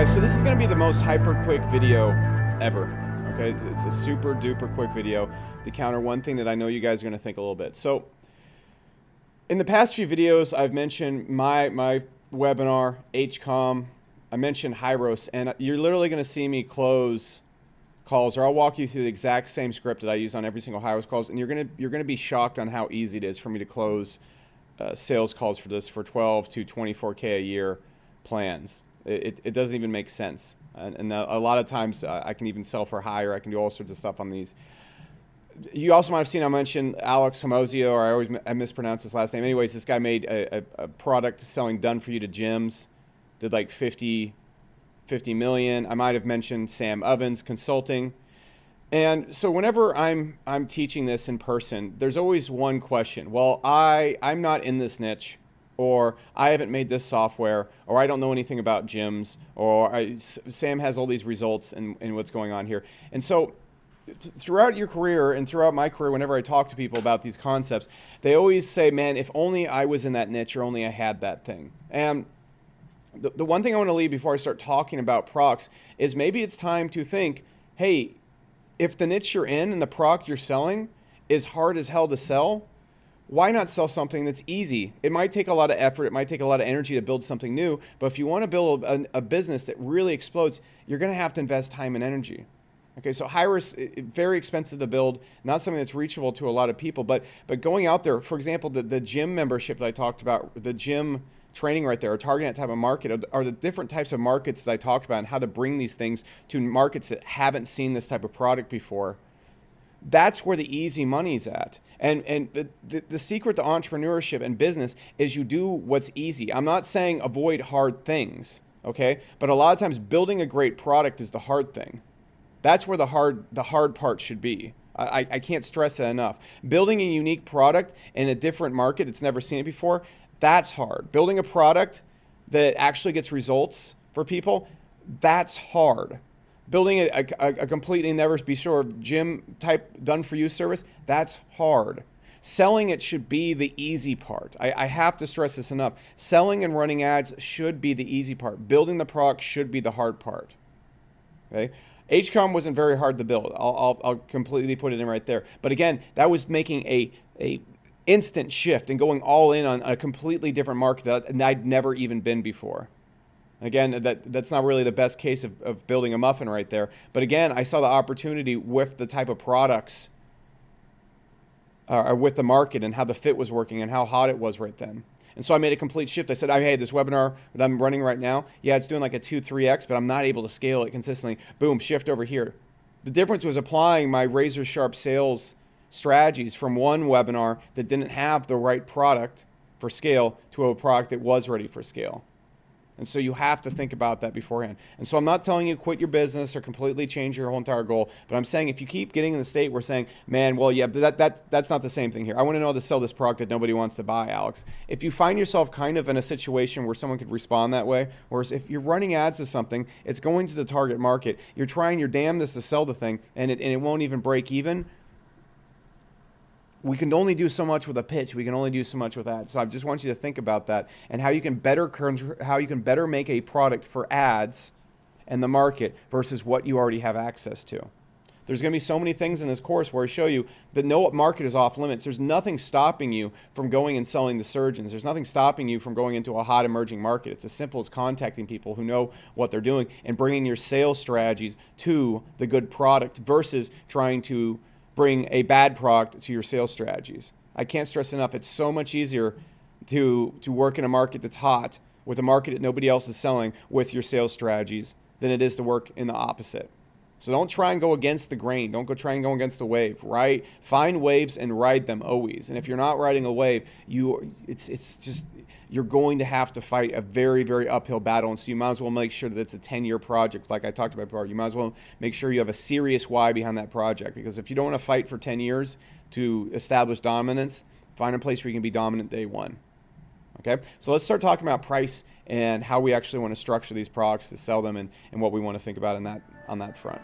guys, so this is going to be the most hyper quick video ever. Okay, it's a super duper quick video to counter one thing that I know you guys are going to think a little bit. So in the past few videos, I've mentioned my webinar, HCOM. I mentioned Hyros, and you're literally going to see me close calls, or I'll walk you through the exact same script that I use on every single Hyros calls, and you're gonna be shocked on how easy it is for me to close sales calls for this for 12 to 24K a year plans. It doesn't even make sense, and a lot of times I can even sell for higher. I can do all sorts of stuff on these. You also might have seen I mentioned Alex Homozio, or I mispronounced his last name. Anyways, this guy made a product selling done for you to gyms, did like 50 million. I might have mentioned Sam Ovens Consulting. And so whenever I'm teaching this in person, there's always one question. Well, I'm not in this niche, or I haven't made this software, or I don't know anything about gyms, or Sam has all these results and what's going on here. And so throughout your career and throughout my career, whenever I talk to people about these concepts, they always say, man, if only I was in that niche, or only I had that thing. And the one thing I want to leave before I start talking about products is maybe it's time to think, hey, if the niche you're in and the product you're selling is hard as hell to sell, why not sell something that's easy? It might take a lot of effort. It might take a lot of energy to build something new. But if you want to build a business that really explodes, you're going to have to invest time and energy. Okay, so Hyros, very expensive to build, not something that's reachable to a lot of people. But going out there, for example, the gym membership that I talked about, the gym training right there, or targeting that type of market, are the different types of markets that I talked about and how to bring these things to markets that haven't seen this type of product before. That's where the easy money's at. And the secret to entrepreneurship and business is you do what's easy. I'm not saying avoid hard things, okay? But a lot of times building a great product is the hard thing. That's where the hard part should be. I can't stress that enough. Building a unique product in a different market that's never seen it before, that's hard. Building a product that actually gets results for people, that's hard. Building a completely never be sure gym type done for you service, that's hard. Selling it should be the easy part. I have to stress this enough. Selling and running ads should be the easy part. Building the product should be the hard part. Okay? HCOM wasn't very hard to build. I'll completely put it in right there. But again, that was making a instant shift and going all in on a completely different market that I'd never even been before. Again, that's not really the best case of building a muffin right there. But again, I saw the opportunity with the type of products, or with the market and how the fit was working and how hot it was right then. And so I made a complete shift. I said, hey, this webinar that I'm running right now, yeah, it's doing like a 2-3x, but I'm not able to scale it consistently. Boom, shift over here. The difference was applying my razor sharp sales strategies from one webinar that didn't have the right product for scale to a product that was ready for scale. And so you have to think about that beforehand. And so I'm not telling you quit your business or completely change your whole entire goal, but I'm saying if you keep getting in the state where saying, man, well, yeah, that's not the same thing here. I want to know how to sell this product that nobody wants to buy, Alex. If you find yourself kind of in a situation where someone could respond that way, or if you're running ads to something, it's going to the target market, you're trying your damnedest to sell the thing, and it won't even break even, we can only do so much with a pitch. We can only do so much with ads. So I just want you to think about that and how you can better make a product for ads and the market versus what you already have access to. There's going to be so many things in this course where I show you that no market is off limits. There's nothing stopping you from going and selling to surgeons. There's nothing stopping you from going into a hot emerging market. It's as simple as contacting people who know what they're doing and bringing your sales strategies to the good product versus trying to bring a bad product to your sales strategies. I can't stress enough, it's so much easier to work in a market that's hot with a market that nobody else is selling with your sales strategies than it is to work in the opposite. So don't try and go against the grain. Don't try and go against the wave, right? Find waves and ride them always. And if you're not riding a wave, you're going to have to fight a very, very uphill battle. And so you might as well make sure that it's a 10-year project like I talked about before. You might as well make sure you have a serious why behind that project, because if you don't want to fight for 10 years to establish dominance, find a place where you can be dominant day one. Okay, so let's start talking about price and how we actually want to structure these products to sell them and what we want to think about on that front.